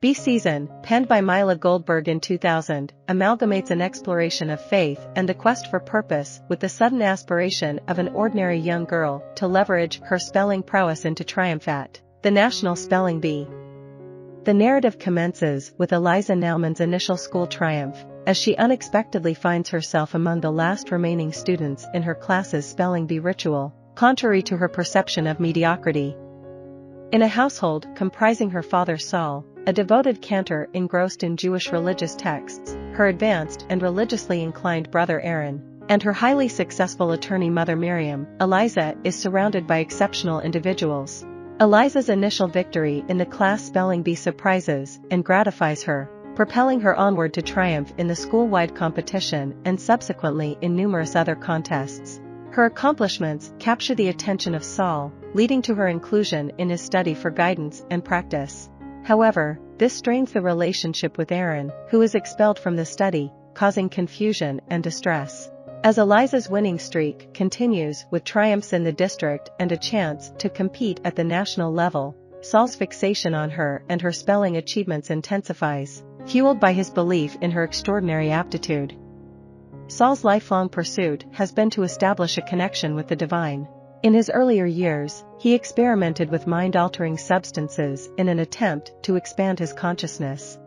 B Season, penned by Myla Goldberg in 2000, amalgamates an exploration of faith and the quest for purpose with the sudden aspiration of an ordinary young girl to leverage her spelling prowess into triumph at the National Spelling Bee. The narrative commences with Eliza Naumann's initial school triumph, as she unexpectedly finds herself among the last remaining students in her class's spelling bee ritual, contrary to her perception of mediocrity. In a household comprising her father Saul, a devoted cantor engrossed in Jewish religious texts, her advanced and religiously inclined brother Aaron, and her highly successful attorney mother Miriam, Eliza is surrounded by exceptional individuals. Eliza's initial victory in the class spelling bee surprises and gratifies her, propelling her onward to triumph in the school-wide competition and subsequently in numerous other contests. Her accomplishments capture the attention of Saul, leading to her inclusion in his study for guidance and practice. However, this strains the relationship with Aaron, who is expelled from the study, causing confusion and distress. As Eliza's winning streak continues with triumphs in the district and a chance to compete at the national level, Saul's fixation on her and her spelling achievements intensifies, fueled by his belief in her extraordinary aptitude. Saul's lifelong pursuit has been to establish a connection with the divine. In his earlier years, he experimented with mind-altering substances in an attempt to expand his consciousness.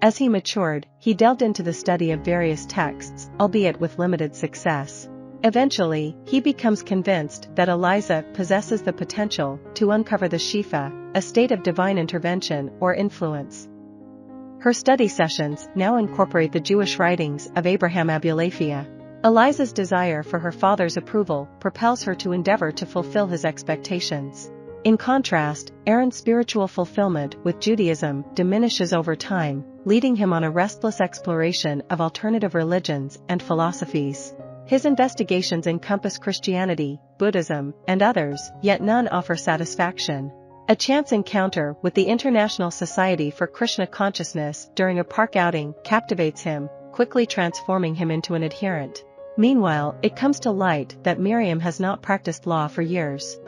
As he matured, he delved into the study of various texts, albeit with limited success. Eventually, he becomes convinced that Eliza possesses the potential to uncover the Shifa, a state of divine intervention or influence. Her study sessions now incorporate the Jewish writings of Abraham Abulafia. Eliza's desire for her father's approval propels her to endeavor to fulfill his expectations. In contrast, Aaron's spiritual fulfillment with Judaism diminishes over time, leading him on a restless exploration of alternative religions and philosophies. His investigations encompass Christianity, Buddhism, and others, yet none offer satisfaction. A chance encounter with the International Society for Krishna Consciousness during a park outing captivates him, quickly transforming him into an adherent. Meanwhile, it comes to light that Miriam has not practiced law for years.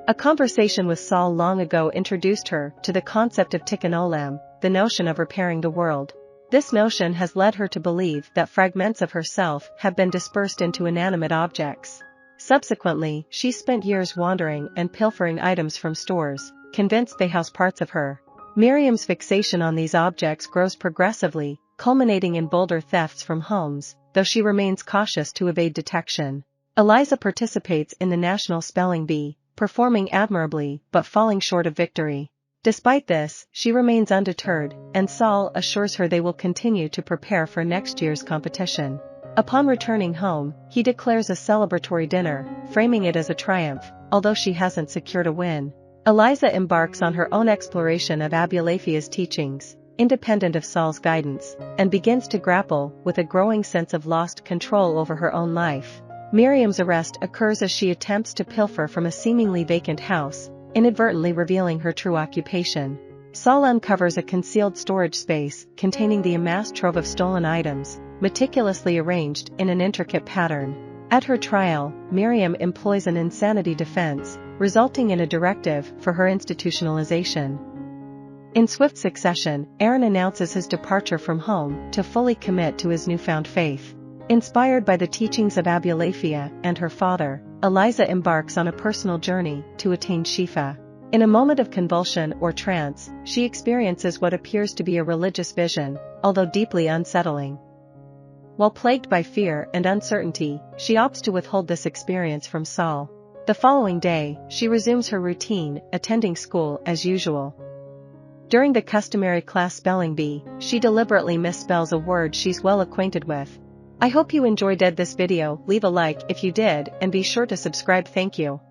A conversation with Saul long ago introduced her to the concept of tikkun olam, the notion of repairing the world. This notion has led her to believe that fragments of herself have been dispersed into inanimate objects. Subsequently, she spent years wandering and pilfering items from stores, convinced they house parts of her. Miriam's fixation on these objects grows progressively, culminating in bolder thefts from homes, though she remains cautious to evade detection. Eliza participates in the National Spelling Bee, performing admirably but falling short of victory. Despite this, she remains undeterred, and Saul assures her they will continue to prepare for next year's competition. Upon returning home, he declares a celebratory dinner, framing it as a triumph, although she hasn't secured a win. Eliza embarks on her own exploration of Abulafia's teachings, independent of Saul's guidance, and begins to grapple with a growing sense of lost control over her own life. Miriam's arrest occurs as she attempts to pilfer from a seemingly vacant house, inadvertently revealing her true occupation. Saul uncovers a concealed storage space containing the amassed trove of stolen items, meticulously arranged in an intricate pattern. At her trial, Miriam employs an insanity defense, resulting in a directive for her institutionalization. In swift succession, Aaron announces his departure from home to fully commit to his newfound faith. Inspired by the teachings of Abulafia and her father, Eliza embarks on a personal journey to attain Shifa. In a moment of convulsion or trance, she experiences what appears to be a religious vision, although deeply unsettling. While plagued by fear and uncertainty, she opts to withhold this experience from Saul. The following day, she resumes her routine, attending school as usual. During the customary class spelling bee, she deliberately misspells a word she's well acquainted with. I hope you enjoyed this video. Leave a like if you did and be sure to subscribe. Thank you.